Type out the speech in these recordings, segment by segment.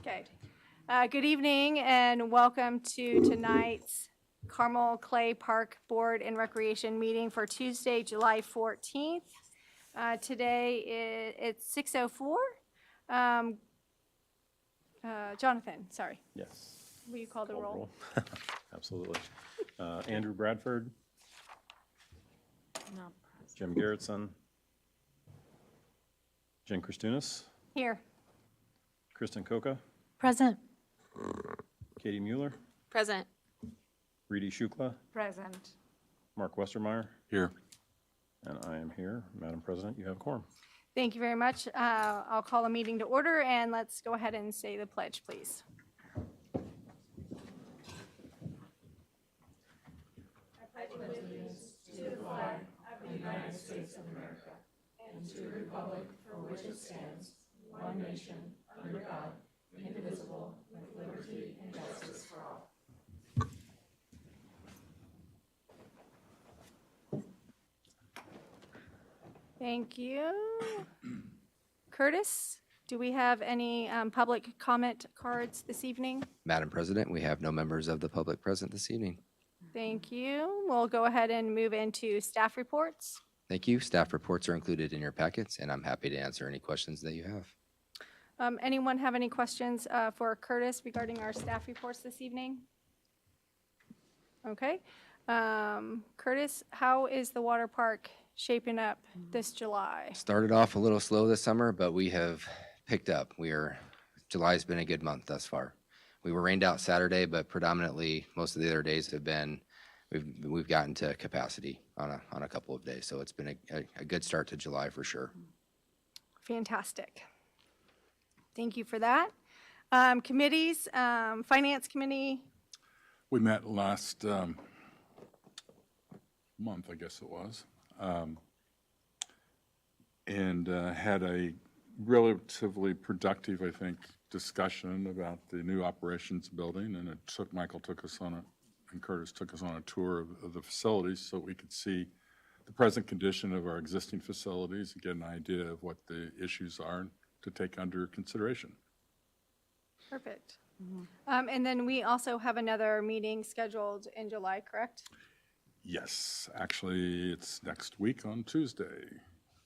Okay. Good evening and welcome to tonight's Carmel Clay Park Board and Recreation meeting for Tuesday, July 14th. Today it's 6:04. Jonathan, sorry. Yes. Will you call the roll? Absolutely. Andrew Bradford, No. Jim Garrettson, Jen Christunis, Here. Kristen Coca, Present. Katie Mueller, Present. Reedy Shukla, Present. Mark Westermeyer, Here. and I am here. Madam President, you have a quorum. Thank you very much. I'll call the meeting to order and let's go ahead and say the pledge, please. Thank you. Curtis, do we have any public comment cards this evening? Madam President, we have no members of the public present this evening. Thank you. We'll go ahead and move into staff reports. Thank you. Staff reports are included in your packets, and I'm happy to answer any questions that you have. Anyone have any questions for Curtis regarding our staff reports this evening? Okay. Curtis, how is the water park shaping up this July? Started off a little slow this summer, but we have picked up. July's been a good month thus far. We were rained out Saturday, but predominantly most of the other days have been, we've gotten to capacity on a couple of days. So it's been a good start to July for sure. Fantastic. Thank you for that. Committees, Finance Committee. We met last month, I guess it was, and had a relatively productive, I think, discussion about the new operations building. And Michael took us on and Curtis took us on a tour of the facilities so we could see the present condition of our existing facilities and get an idea of what the issues are to take under consideration. Perfect. And then we also have another meeting scheduled in July, correct? Yes, actually, it's next week on Tuesday.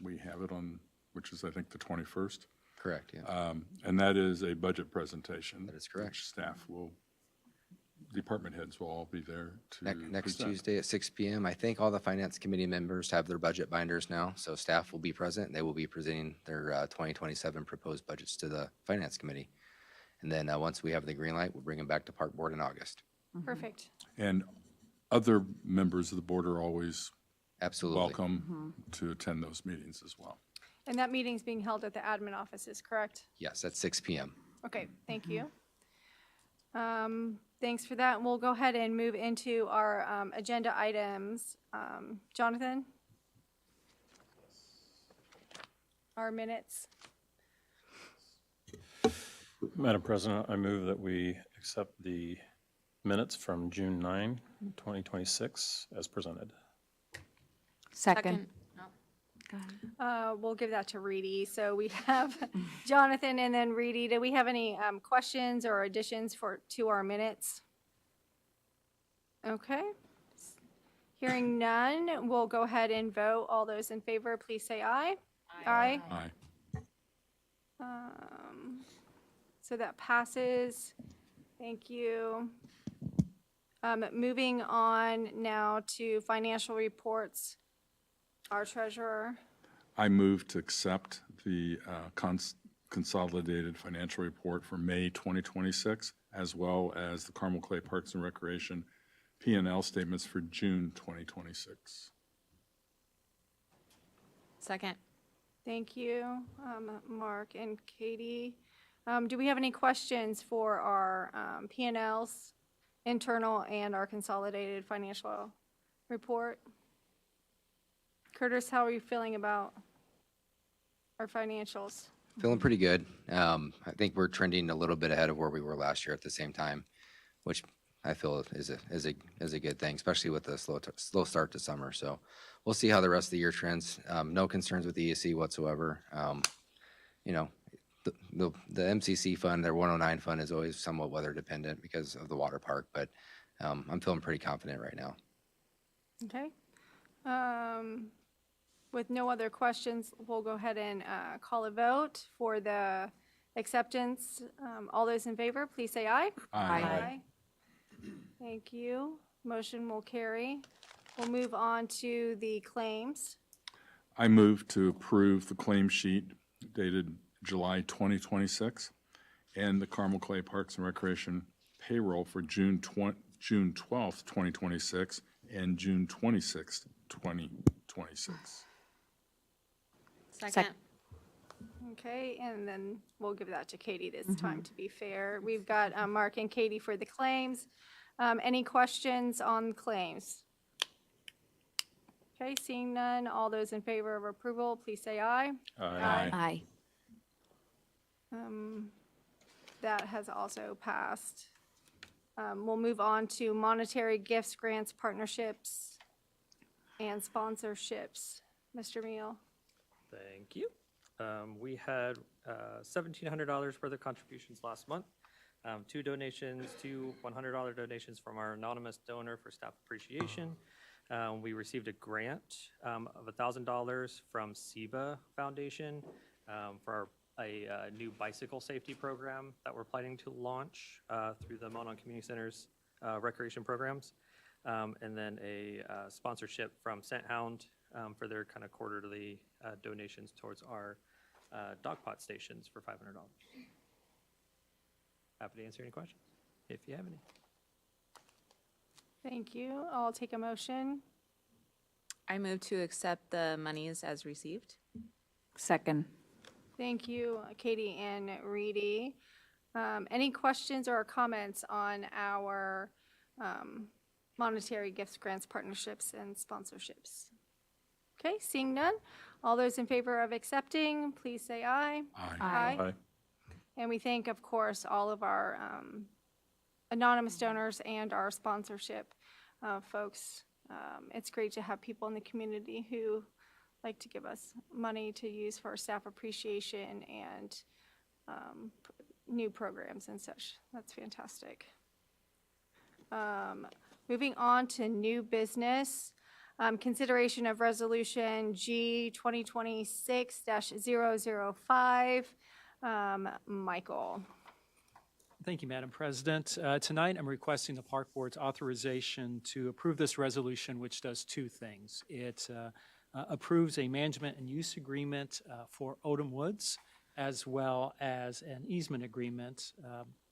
We have it on, which is, I think, the 21st. Correct, yeah. And that is a budget presentation. That is correct. Which department heads will all be there to Next present. Tuesday at 6 p.m. I think all the Finance Committee members have their budget binders now, so staff will be present. They will be presenting their 2027 proposed budgets to the Finance Committee. And then once we have the green light, we'll bring them back to Park Board in August. Perfect. And other members of the board are always Absolutely. welcome to attend those meetings as well. And that meeting's being held at the admin offices, correct? Yes, at 6 p.m. Okay, thank you. Thanks for that. We'll go ahead and move into our agenda items. Jonathan? Our minutes. Madam President, I move that we accept the minutes from June 9, 2026 as presented. Second. We'll give that to Reedy. So we have Jonathan and then Reedy. Do we have any questions or additions to our minutes? Okay. Hearing none, we'll go ahead and vote. All those in favor, please say aye. Aye. Aye. So that passes. Thank you. Moving on now to financial reports. Our treasurer. I move to accept the consolidated financial report for May 2026, as well as the Carmel Clay Parks and Recreation P&L statements for June 2026. Second. Thank you, Mark and Katie. Do we have any questions for our P&Ls, internal and our consolidated financial report? Curtis, how are you feeling about our financials? Feeling pretty good. I think we're trending a little bit ahead of where we were last year at the same time, which I feel is a good thing, especially with the slow start to summer. So we'll see how the rest of the year trends. No concerns with the ESC whatsoever. the MCC fund, their 109 fund is always somewhat weather dependent because of the water park, but I'm feeling pretty confident right now. Okay. With no other questions, we'll go ahead and call a vote for the acceptance. All those in favor, please say aye. Aye. Thank you. Motion will carry. We'll move on to the claims. I move to approve the claim sheet dated July 2026 and the Carmel Clay Parks and Recreation payroll for June 12th, 2026 and June 26th, 2026. Second. Okay, and then we'll give that to Katie this time to be fair. We've got Mark and Katie for the claims. Any questions on claims? Okay, seeing none, all those in favor of approval, please say aye. Aye. Aye. That has also passed. We'll move on to monetary gifts, grants, partnerships, and sponsorships. Mr. Meal. Thank you. We had $1,700 worth of contributions last month. Two $100 donations from our anonymous donor for staff appreciation. We received a grant of $1,000 from SEBA Foundation for a new bicycle safety program that we're planning to launch through the Monon Community Center's recreation programs. And then a sponsorship from Scent Hound for their kind of quarterly donations towards our dog pot stations for $500. Happy to answer any questions if you have any. Thank you. I'll take a motion. I move to accept the monies as received. Second. Thank you, Katie and Reedy. Any questions or comments on our monetary gifts, grants, partnerships, and sponsorships? Okay, seeing none. All those in favor of accepting, please say aye. Aye. Aye. And we thank, of course, all of our anonymous donors and our sponsorship folks. It's great to have people in the community who like to give us money to use for staff appreciation and new programs and such. That's fantastic. Moving on to new business. Consideration of Resolution G 2026-005. Michael. Thank you, Madam President. Tonight, I'm requesting the Park Board's authorization to approve this resolution, which does two things. It approves a management and use agreement for Odom Woods, as well as an easement agreement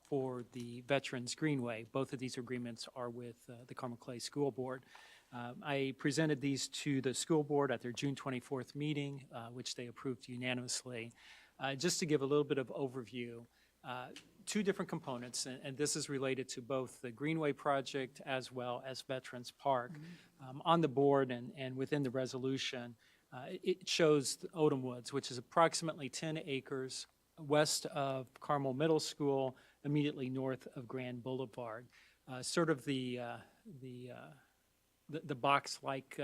for the Veterans Greenway. Both of these agreements are with the Carmel Clay School Board. I presented these to the school board at their June 24th meeting, which they approved unanimously. Just to give a little bit of overview, two different components, and this is related to both the Greenway project as well as Veterans Park. On the board and within the resolution, it shows Odom Woods, which is approximately 10 acres west of Carmel Middle School, immediately north of Grand Boulevard. Sort of the box-like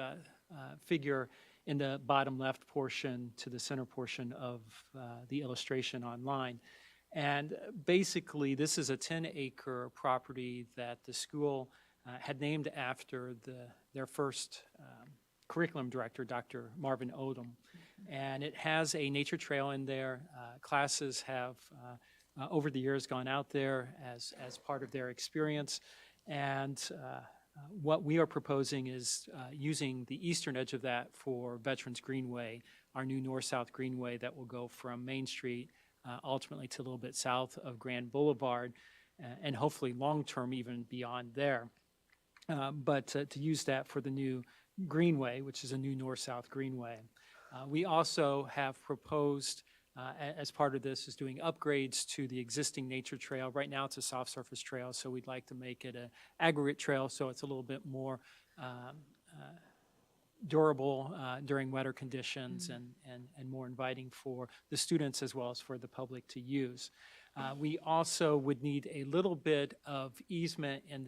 figure in the bottom left portion to the center portion of the illustration online. And basically, this is a 10-acre property that the school had named after their first curriculum director, Dr. Marvin Odom. And it has a nature trail in there. Classes have, over the years, gone out there as part of their experience. And what we are proposing is using the eastern edge of that for Veterans Greenway, our new north-south greenway that will go from Main Street ultimately to a little bit south of Grand Boulevard, and hopefully long-term even beyond there. But to use that for the new greenway, which is a new north-south greenway. We also have proposed, as part of this, is doing upgrades to the existing nature trail. Right now it's a soft surface trail, so we'd like to make it an aggregate trail so it's a little bit more durable during wetter conditions and more inviting for the students as well as for the public to use. We also would need a little bit of easement in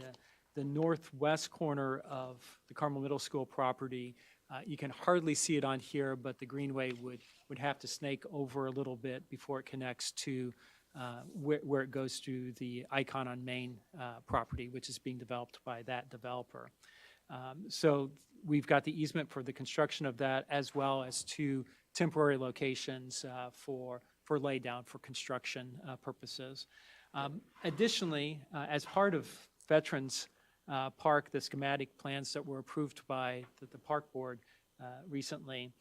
the northwest corner of the Carmel Middle School property You can hardly see it on here, but the greenway would have to snake over a little bit before it connects to where it goes to the Icon on Main property, which is being developed by that developer. So we've got the easement for the construction of that, as well as 2 temporary locations for laydown for construction purposes. Additionally, as part of Veterans Park, the schematic plans that were approved by the Park Board recently,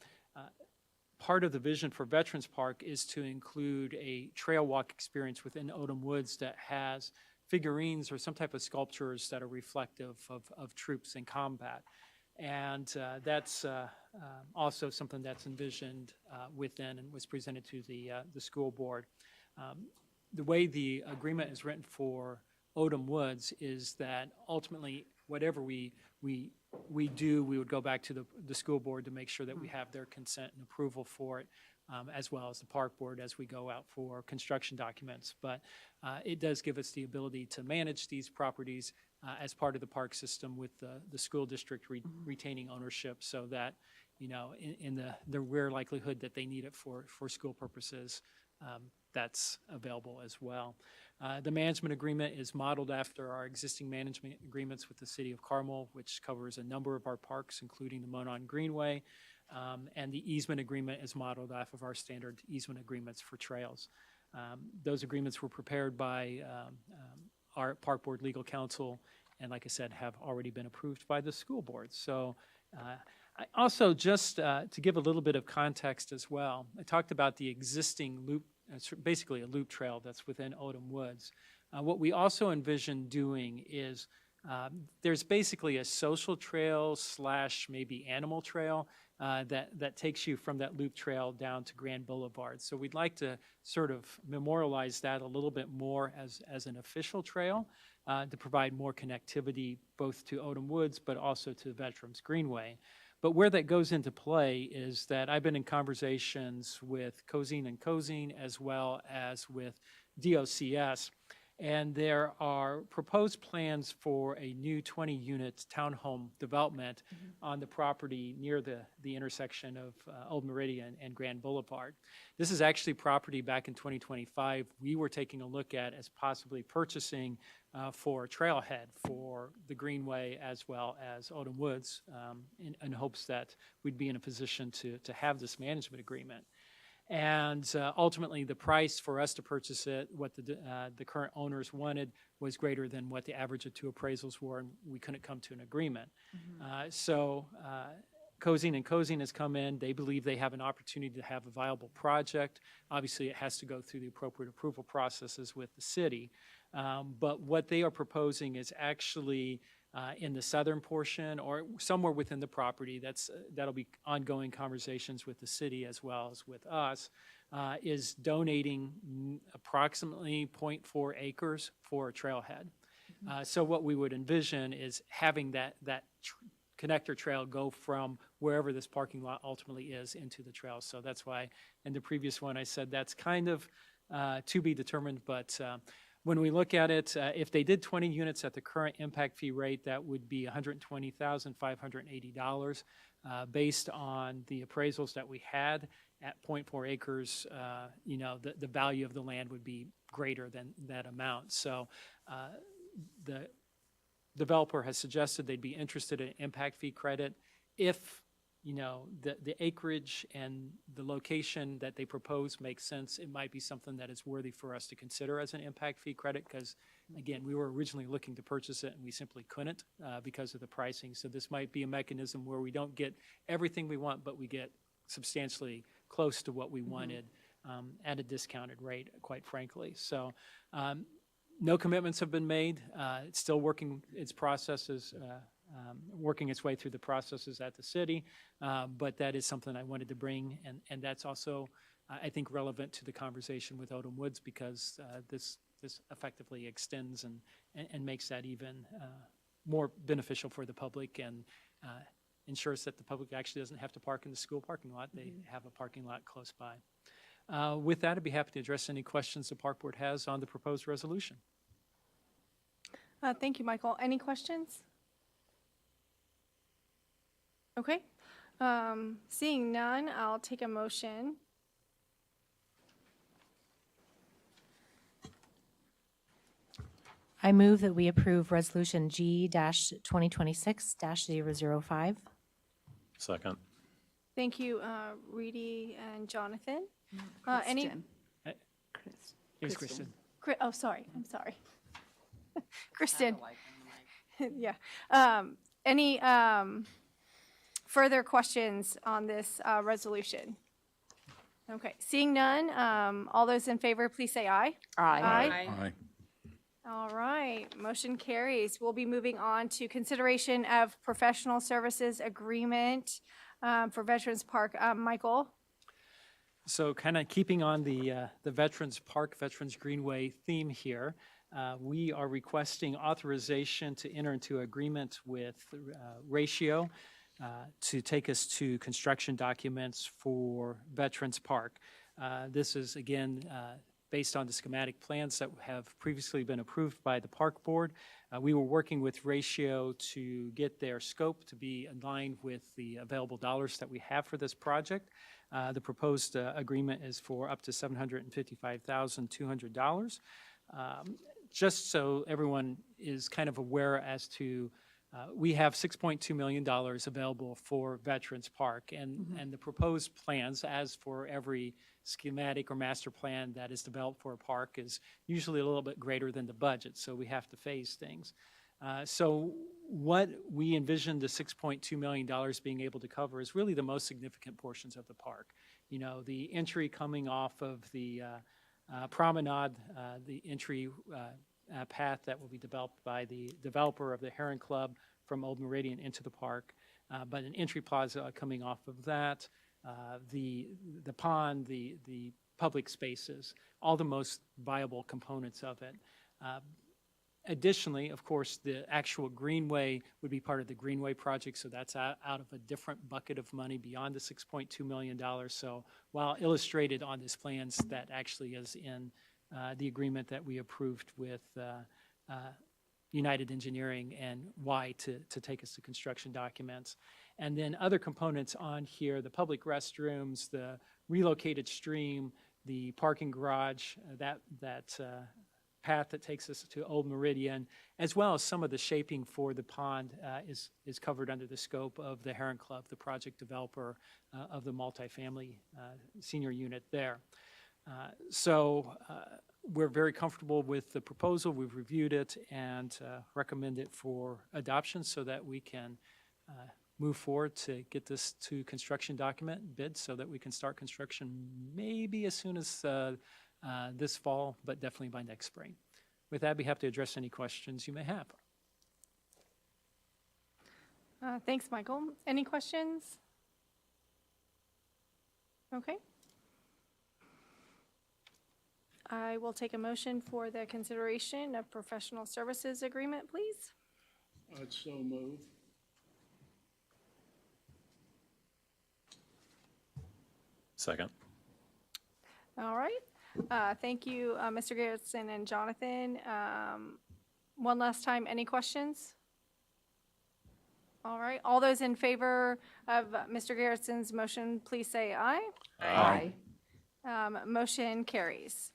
part of the vision for Veterans Park is to include a trail walk experience within Odom Woods that has figurines or some type of sculptures that are reflective of troops in combat. And that's also something that's envisioned within and was presented to the school board. The way the agreement is written for Odom Woods is that ultimately, whatever we do, we would go back to the school board to make sure that we have their consent and approval for it, as well as the park board as we go out for construction documents. But it does give us the ability to manage these properties as part of the park system with the school district retaining ownership, so that, you know, in the rare likelihood that they need it for school purposes, that's available as well. The management agreement is modeled after our existing management agreements with the City of Carmel, which covers a number of our parks, including the Monon Greenway. And the easement agreement is modeled off of our standard easement agreements for trails. Those agreements were prepared by our Park Board legal counsel, and like I said, have already been approved by the school board. So I also, just to give a little bit of context as well, I talked about the existing loop, basically a loop trail that's within Odom Woods. What we also envision doing is there's basically a social trail / maybe animal trail that takes you from that loop trail down to Grand Boulevard. So we'd like to sort of memorialize that a little bit more as an official trail to provide more connectivity both to Odom Woods but also to Veterans Greenway. But where that goes into play is that I've been in conversations with Cozine and Cozine as well as with DOCS, and there are proposed plans for a new 20-unit townhome development on the property near the intersection of Old Meridian and Grand Boulevard. This is actually property back in 2025 we were taking a look at as possibly purchasing for a trailhead for the Greenway as well as Odom Woods, in hopes that we'd be in a position to have this management agreement. And ultimately, the price for us to purchase it, what the current owners wanted, was greater than what the average of 2 appraisals were, and we couldn't come to an agreement. So Cozine and Cozine has come in. They believe they have an opportunity to have a viable project. Obviously, it has to go through the appropriate approval processes with the city. But what they are proposing is actually in the southern portion or somewhere within the property, that'll be ongoing conversations with the city as well as with us, is donating approximately 0.4 acres for a trailhead. So what we would envision is having that connector trail go from wherever this parking lot ultimately is into the trail. So that's why in the previous one I said that's kind of to be determined, but when we look at it, if they did 20 units at the current impact fee rate, that would be $120,580. Based on the appraisals that we had at 0.4 acres, you know, the value of the land would be greater than that amount. So the developer has suggested they'd be interested in impact fee credit if, you know, the acreage and the location that they propose makes sense. It might be something that is worthy for us to consider as an impact fee credit because, again, we were originally looking to purchase it and we simply couldn't because of the pricing. So this might be a mechanism where we don't get everything we want, but we get substantially close to what we wanted at a discounted rate, quite frankly. So no commitments have been made. It's still working its processes, working its way through the processes at the city, but that is something I wanted to bring, and that's also, I think, relevant to the conversation with Odom Woods because this effectively extends and makes that even more beneficial for the public and ensures that the public actually doesn't have to park in the school parking lot. They have a parking lot close by. With that, I'd be happy to address any questions the Park Board has on the proposed resolution. Thank you, Michael. Any questions? Okay. Seeing none, I'll take a motion. I move that we approve Resolution G-2026-005. Second. Thank you, Reedy and Jonathan. Any, Yes, Kristen. Oh, sorry, I'm sorry. Kristen. Yeah. Any further questions on this resolution? Okay, seeing none, all those in favor, please say aye. Aye. Aye. All right, motion carries. We'll be moving on to consideration of professional services agreement for Veterans Park. Michael? So kind of keeping on the Veterans Park, Veterans Greenway theme here, we are requesting authorization to enter into agreement with Ratio to take us to construction documents for Veterans Park. This is, again, based on the schematic plans that have previously been approved by the Park Board. We were working with Ratio to get their scope to be in line with the available dollars that we have for this project. The proposed agreement is for up to $755,200. Just so everyone is kind of aware as to, we have $6.2 million available for Veterans Park, and the proposed plans, as for every schematic or master plan that is developed for a park, is usually a little bit greater than the budget, so we have to phase things. So what we envision the $6.2 million being able to cover is really the most significant portions of the park. You know, the entry coming off of the promenade, the entry path that will be developed by the developer of the Heron Club from Old Meridian into the park, but an entry plaza coming off of that, the pond, the public spaces, all the most viable components of it. Additionally, of course, the actual greenway would be part of the greenway project, so that's out of a different bucket of money beyond the $6.2 million. So while illustrated on this plans, that actually is in the agreement that we approved with United Engineering and Y to take us to construction documents. And then other components on here, the public restrooms, the relocated stream, the parking garage, that path that takes us to Old Meridian, as well as some of the shaping for the pond is covered under the scope of the Heron Club, the project developer of the multifamily senior unit there. So we're very comfortable with the proposal. We've reviewed it and recommend it for adoption so that we can move forward to get this to construction document bid so that we can start construction maybe as soon as this fall, but definitely by next spring. With that, I'd be happy to address any questions you may have. Thanks, Michael. Any questions? Okay. I will take a motion for the consideration of professional services agreement, please. I'd so move. Second. All right. Thank you, Mr. Garrettson and Jonathan. One last time, any questions? All right. All those in favor of Mr. Garrettson's motion, please say aye. Aye. Motion carries.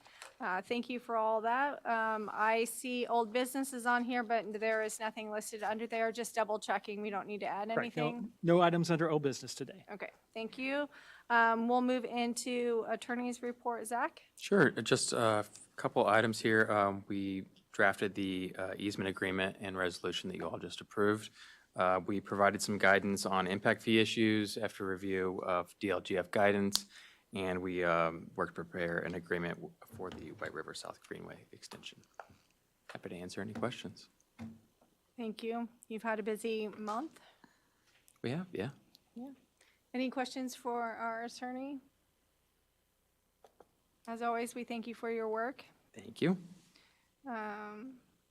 Thank you for all that. I see old businesses on here, but there is nothing listed under there. Just double checking. We don't need to add Correct. anything. No items under old business today. Okay, thank you. We'll move into attorney's report. Zach? Sure, just a couple items here. We drafted the easement agreement and resolution that you all just approved. We provided some guidance on impact fee issues after review of DLGF guidance, and we worked to prepare an agreement for the White River South Greenway extension. Happy to answer any questions. Thank you. You've had a busy month. We have, yeah. Any questions for our attorney? As always, we thank you for your work. Thank you.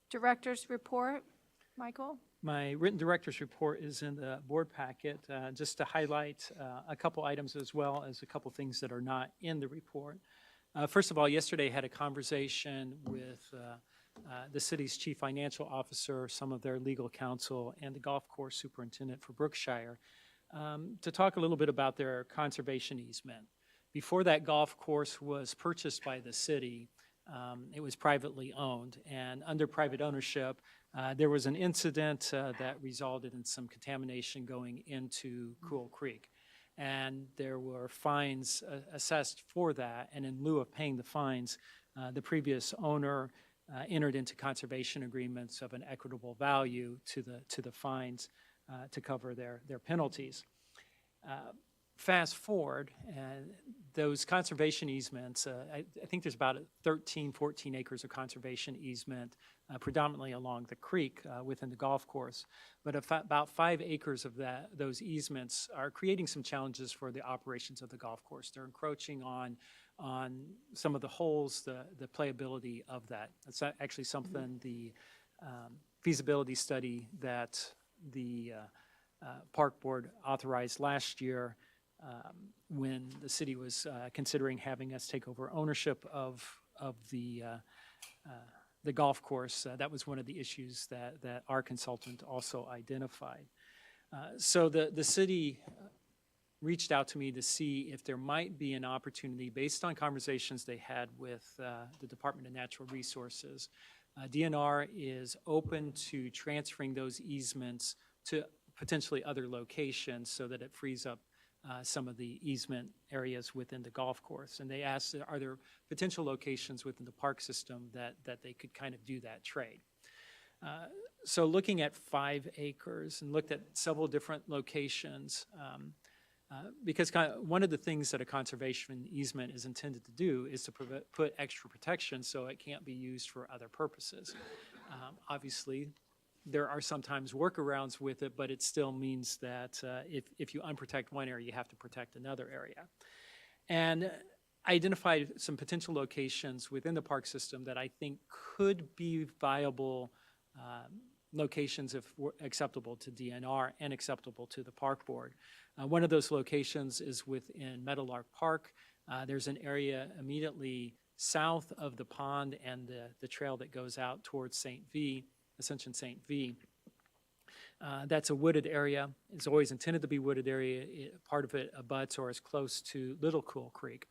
Director's report, Michael? My written director's report is in the board packet, just to highlight a couple items as well as a couple things that are not in the report. First of all, yesterday I had a conversation with the city's chief financial officer, some of their legal counsel, and the golf course superintendent for Brookshire. to talk a little bit about their conservation easement. Before that golf course was purchased by the city, it was privately owned, and under private ownership, there was an incident that resulted in some contamination going into Cool Creek. And there were fines assessed for that, and in lieu of paying the fines, the previous owner entered into conservation agreements of an equitable value to the fines to cover their penalties. Fast forward, and those conservation easements, I think there's about 13, 14 acres of conservation easement, predominantly along the creek within the golf course. But about 5 acres of those easements are creating some challenges for the operations of the golf course. They're encroaching on some of the holes, the playability of that. That's actually something the feasibility study that the Park Board authorized last year when the city was considering having us take over ownership of the golf course. That was one of the issues that our consultant also identified. So the city reached out to me to see if there might be an opportunity, based on conversations they had with the Department of Natural Resources. DNR is open to transferring those easements to potentially other locations so that it frees up some of the easement areas within the golf course. And they asked, are there potential locations within the park system that they could kind of do that trade? So looking at 5 acres and looked at several different locations, because one of the things that a conservation easement is intended to do is to put extra protection so it can't be used for other purposes. Obviously, there are sometimes workarounds with it, but it still means that if you unprotect one area, you have to protect another area. And I identified some potential locations within the park system that I think could be viable locations if acceptable to DNR and acceptable to the Park Board. One of those locations is within Meadowlark Park. There's an area immediately south of the pond and the trail that goes out towards St. V, Ascension St. V. That's a wooded area. It's always intended to be wooded area. Part of it abuts or is close to Little Cool Creek.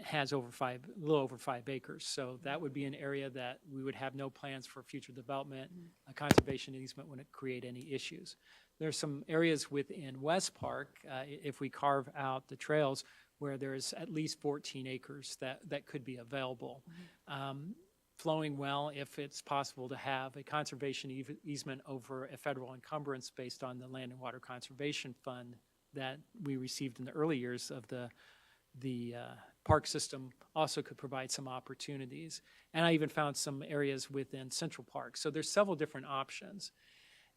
Has a little over 5 acres. So that would be an area that we would have no plans for future development. A conservation easement wouldn't create any issues. There's some areas within West Park, if we carve out the trails, where there's at least 14 acres that could be available. Flowing well, if it's possible to have a conservation easement over a federal encumbrance based on the Land and Water Conservation Fund that we received in the early years of the park system, also could provide some opportunities. And I even found some areas within Central Park. So there's several different options.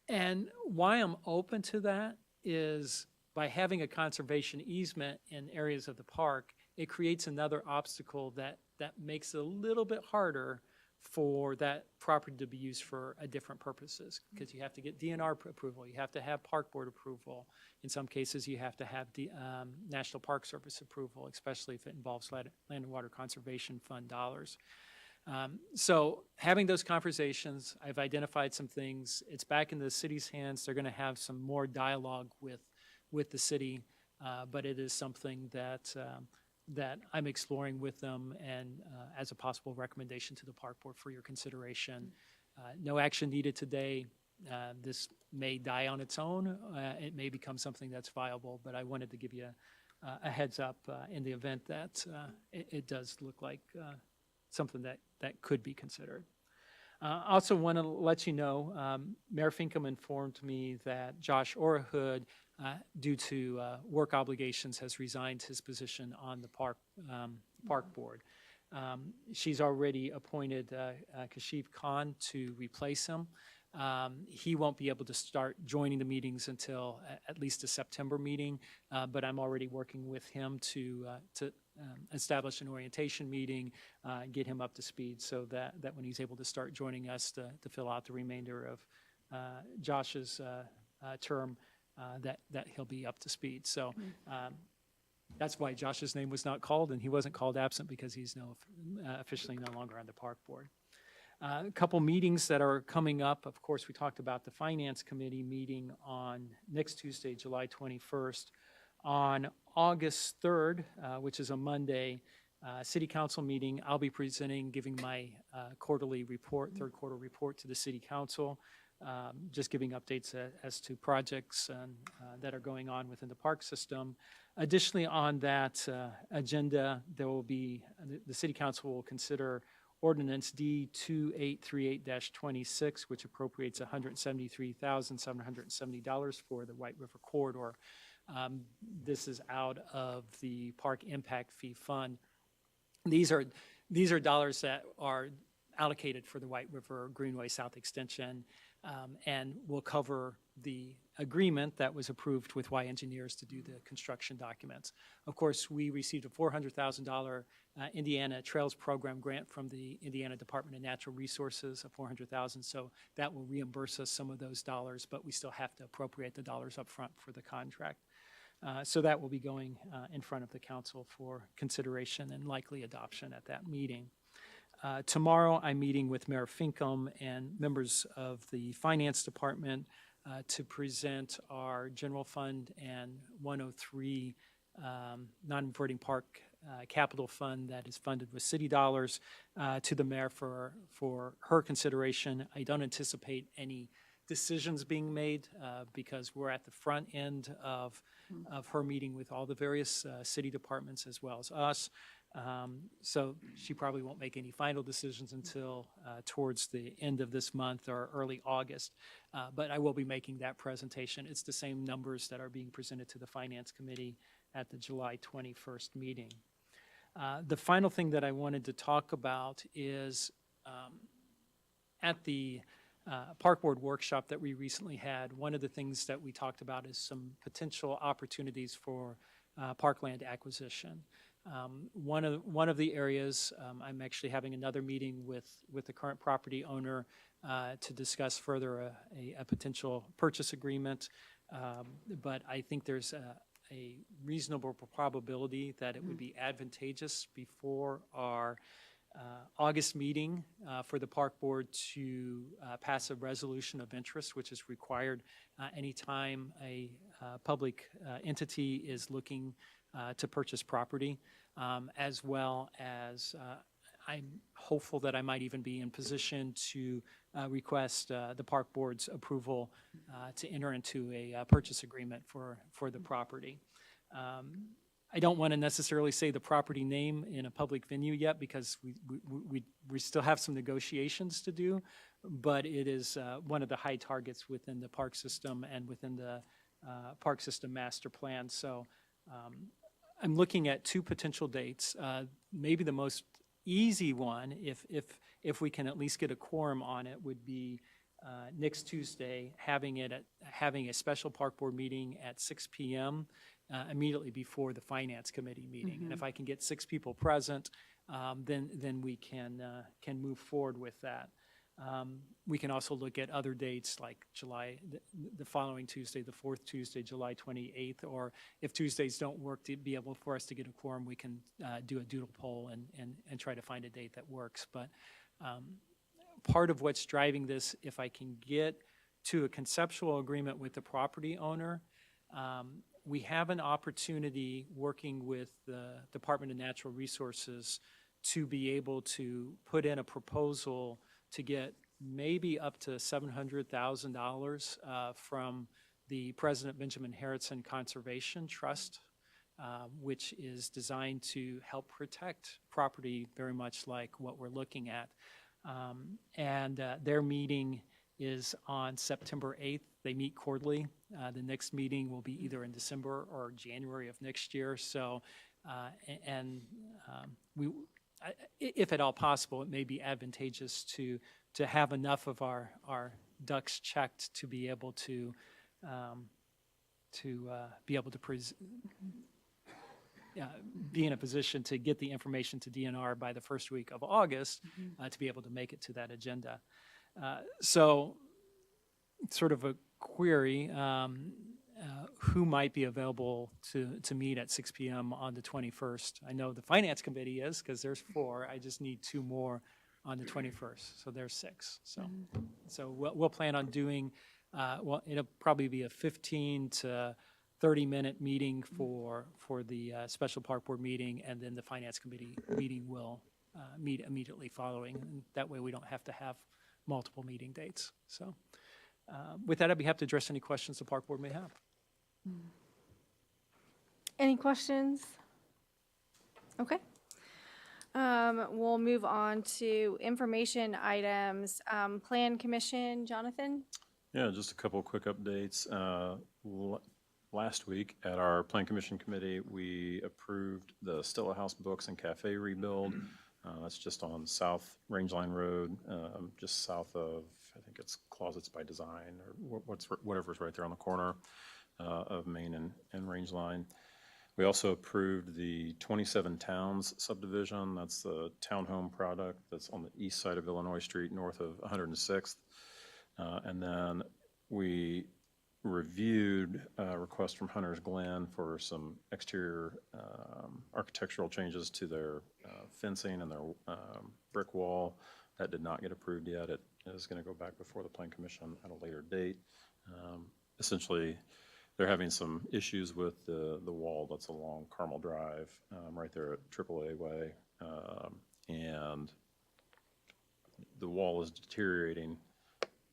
And why I'm open to that is by having a conservation easement in areas of the park, it creates another obstacle that makes it a little bit harder for that property to be used for different purposes, because you have to get DNR approval, you have to have Park Board approval. In some cases, you have to have the National Park Service approval, especially if it involves Land and Water Conservation Fund dollars. So having those conversations, I've identified some things. It's back in the city's hands. They're going to have some more dialogue with the city, but it is something that I'm exploring with them and as a possible recommendation to the Park Board for your consideration. No action needed today. This may die on its own. It may become something that's viable, but I wanted to give you a heads up in the event that it does look like something that could be considered. Also want to let you know, Mayor Finkham informed me that Josh Orahood, due to work obligations, has resigned his position on the Park Board. She's already appointed Kashif Khan to replace him. He won't be able to start joining the meetings until at least a September meeting, but I'm already working with him to establish an orientation meeting, get him up to speed so that when he's able to start joining us to fill out the remainder of Josh's term, that he'll be up to speed. So that's why Josh's name was not called, and he wasn't called absent because he's officially no longer on the Park Board. A couple meetings that are coming up. Of course, we talked about the Finance Committee meeting on next Tuesday, July 21st. On August 3rd, which is a Monday, City Council meeting, I'll be presenting, giving my quarterly report, third quarter report to the City Council, just giving updates as to projects that are going on within the park system. Additionally, on that agenda, there will be, the City Council will consider Ordinance D 2838-26, which appropriates $173,770 for the White River Corridor. This is out of the Park Impact Fee Fund. These are dollars that are allocated for the White River Greenway South Extension, and will cover the agreement that was approved with Y Engineers to do the construction documents. Of course, we received a $400,000 Indiana Trails Program grant from the Indiana Department of Natural Resources of $400,000, so that will reimburse us some of those dollars, but we still have to appropriate the dollars up front for the contract. So that will be going in front of the council for consideration and likely adoption at that meeting. Tomorrow, I'm meeting with Mayor Finkum and members of the Finance Department to present our general fund and 103 non-reverting park capital fund that is funded with city dollars to the mayor for her consideration. I don't anticipate any decisions being made because we're at the front end of her meeting with all the various city departments as well as us. So she probably won't make any final decisions until towards the end of this month or early August. But I will be making that presentation. It's the same numbers that are being presented to the Finance Committee at the July 21st meeting. The final thing that I wanted to talk about is at the Park Board workshop that we recently had, one of the things that we talked about is some potential opportunities for parkland acquisition. One of the areas, I'm actually having another meeting with the current property owner to discuss further a potential purchase agreement. But I think there's a reasonable probability that it would be advantageous before our August meeting for the Park Board to pass a resolution of interest, which is required anytime a public entity is looking to purchase property, as well as I'm hopeful that I might even be in position to request the Park Board's approval to enter into a purchase agreement for the property. I don't want to necessarily say the property name in a public venue yet because we still have some negotiations to do, but it is one of the high targets within the park system and within the park system master plan. So I'm looking at two potential dates. Maybe the most easy one, if we can at least get a quorum on it, would be next Tuesday, having a special Park Board meeting at 6 p.m. Immediately before the Finance Committee meeting. And if I can get 6 people present, then we can move forward with that. We can also look at other dates like the following Tuesday, the fourth Tuesday, July 28th, or if Tuesdays don't work to be able for us to get a quorum, we can do a doodle poll and try to find a date that works. But part of what's driving this, if I can get to a conceptual agreement with the property owner, we have an opportunity working with the Department of Natural Resources to be able to put in a proposal to get maybe up to $700,000 from the President Benjamin Harrison Conservation Trust, which is designed to help protect property very much like what we're looking at. And their meeting is on September 8th. They meet quarterly. The next meeting will be either in December or January of next year. So, if at all possible, it may be advantageous to have enough of our ducks checked to be able to be in a position to get the information to DNR by the first week of August to be able to make it to that agenda. So sort of a query, who might be available to meet at 6 p.m. on the 21st? I know the Finance Committee is because there's 4. I just need 2 more on the 21st. So there's 6. So we'll plan on doing, well, it'll probably be a 15 to 30-minute meeting for the special park board meeting, and then the finance committee meeting will meet immediately following. And that way we don't have to have multiple meeting dates. So with that, I'd be happy to address any questions the park board may have. Any questions? Okay. We'll move on to information items. Plan Commission, Jonathan? Yeah, just a couple of quick updates. Last week at our Plan Commission Committee, we approved the Stella House Books and Cafe rebuild. That's just on South Rangeline Road, just south of, I think it's Closets by Design, or whatever's right there on the corner of Main and Rangeline. We also approved the 27 Towns subdivision. That's the townhome product that's on the east side of Illinois Street, north of 106th. And then we reviewed a request from Hunter's Glen for some exterior architectural changes to their fencing and their brick wall. That did not get approved yet. It is going to go back before the Plan Commission at a later date. Essentially, they're having some issues with the wall that's along Carmel Drive, right there at AAA Way. And the wall is deteriorating.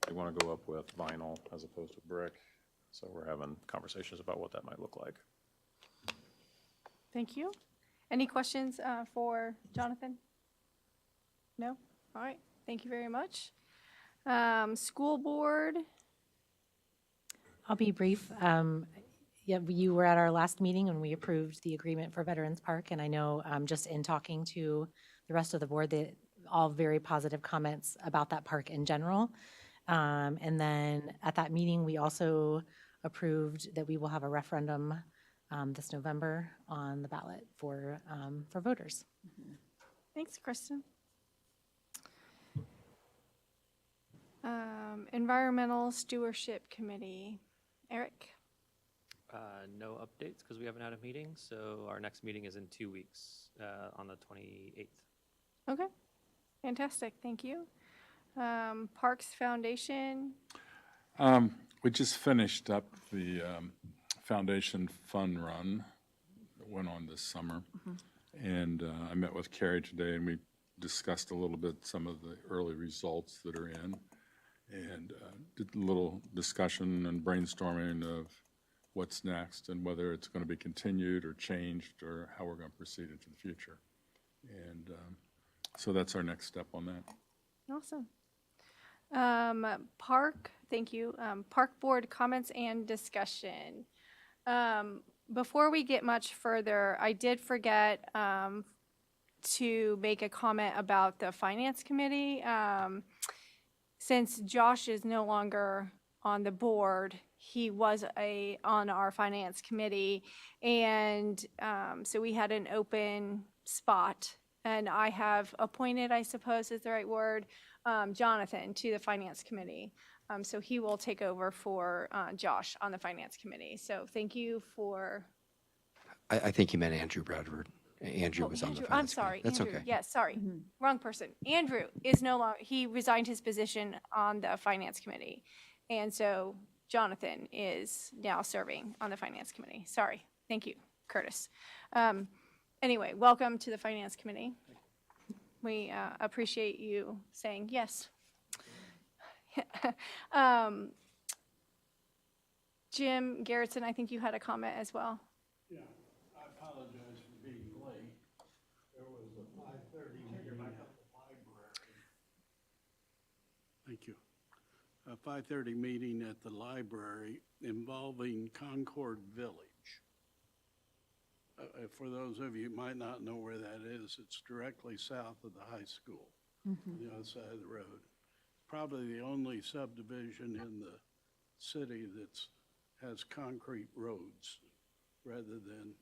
They want to go up with vinyl as opposed to brick. So we're having conversations about what that might look like. Thank you. Any questions for Jonathan? No? All right. Thank you very much. School board? I'll be brief. Yeah, you were at our last meeting when we approved the agreement for Veterans Park, and I know just in talking to the rest of the board, they all very positive comments about that park in general. And then at that meeting, we also approved that we will have a referendum this November on the ballot for voters. Thanks, Kristen. Environmental Stewardship Committee. Eric? No updates because we haven't had a meeting, so our next meeting is in 2 weeks, on the 28th. Okay. Fantastic. Thank you. Parks Foundation? We just finished up the foundation fun run that went on this summer. And I met with Carrie today, and we discussed a little bit some of the early results that are in, and did a little discussion and brainstorming of what's next and whether it's going to be continued or changed or how we're going to proceed into the future. And so that's our next step on that. Awesome. Park, thank you. Park Board comments and discussion. Before we get much further, I did forget to make a comment about the Finance Committee. Since Josh is no longer on the board, he was on our Finance Committee, and so we had an open spot. And I have appointed, I suppose is the right word, Jonathan to the Finance Committee. So he will take over for Josh on the Finance Committee. So thank you for. I think you meant Andrew Bradford. Andrew was on the Andrew, finance I'm sorry, committee. That's Andrew. okay. Yes, sorry, wrong person. Andrew is no longer. He resigned his position on the Finance Committee, and so Jonathan is now serving on the Finance Committee. Sorry. Thank you, Curtis. Anyway, welcome to the Finance Committee. We appreciate you saying yes. Jim Garrettson, I think you had a comment as well. Yeah, I apologize for being late. There was a 5:30 meeting at the library. Thank you. A 5:30 meeting at the library involving Concord Village. For those of you who might not know where that is, it's directly south of the high school, on the other side of the road. Probably the only subdivision in the city that has concrete roads rather than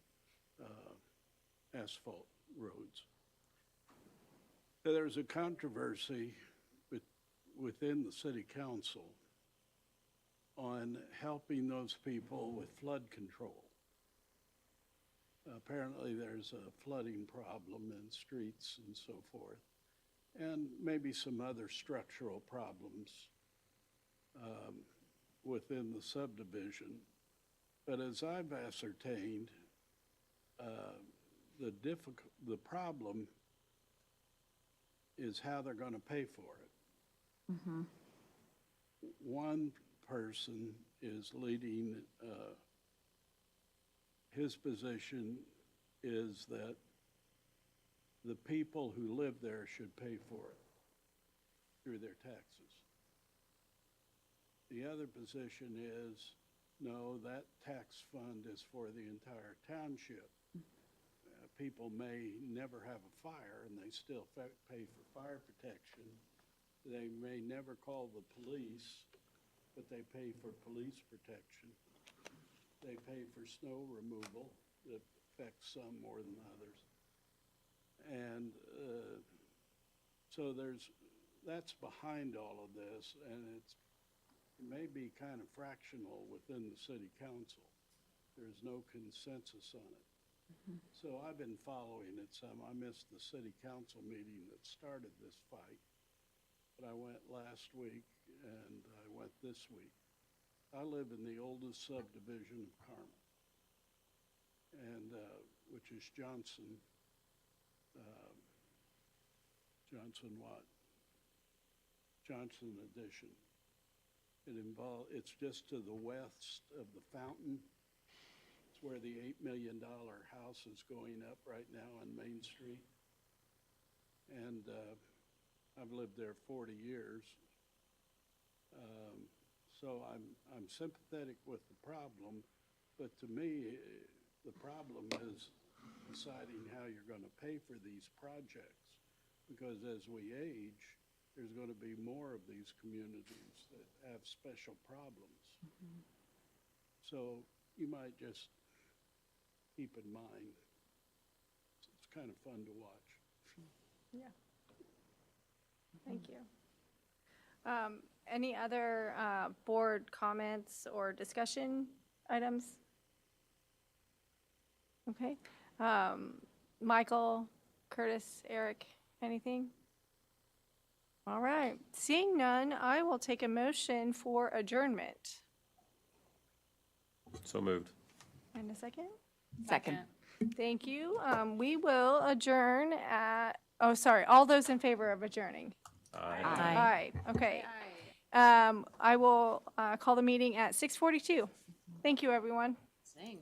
asphalt roads. There's a controversy within the city council on helping those people with flood control. Apparently there's a flooding problem in streets and so forth. and maybe some other structural problems within the subdivision. But as I've ascertained, the problem is how they're going to pay for it. One person is leading, his position is that the people who live there should pay for it through their taxes. The other position is, no, that tax fund is for the entire township. People may never have a fire and they still pay for fire protection. They may never call the police, but they pay for police protection. They pay for snow removal that affects some more than others. And so that's behind all of this, and it may be kind of fractional within the city council. There's no consensus on it. So I've been following it some. I missed the city council meeting that started this fight, but I went last week and I went this week. I live in the oldest subdivision of Carmel, and which is Johnson Addition. It's just to the west of the fountain. It's where the $8 million house is going up right now on Main Street. And I've lived there 40 years. So I'm sympathetic with the problem, but to me, the problem is deciding how you're going to pay for these projects. Because as we age, there's going to be more of these communities that have special problems. So you might just keep in mind, it's kind of fun to watch. Yeah. Thank you. Any other board comments or discussion items? Okay. Michael, Curtis, Eric, anything? All right. Seeing none, I will take a motion for adjournment. So moved. And a second? Second. Thank you. We will adjourn at, all those in favor of adjourning? Aye. Aye. Okay. I will call the meeting at 6:42. Thank you, everyone. Sing.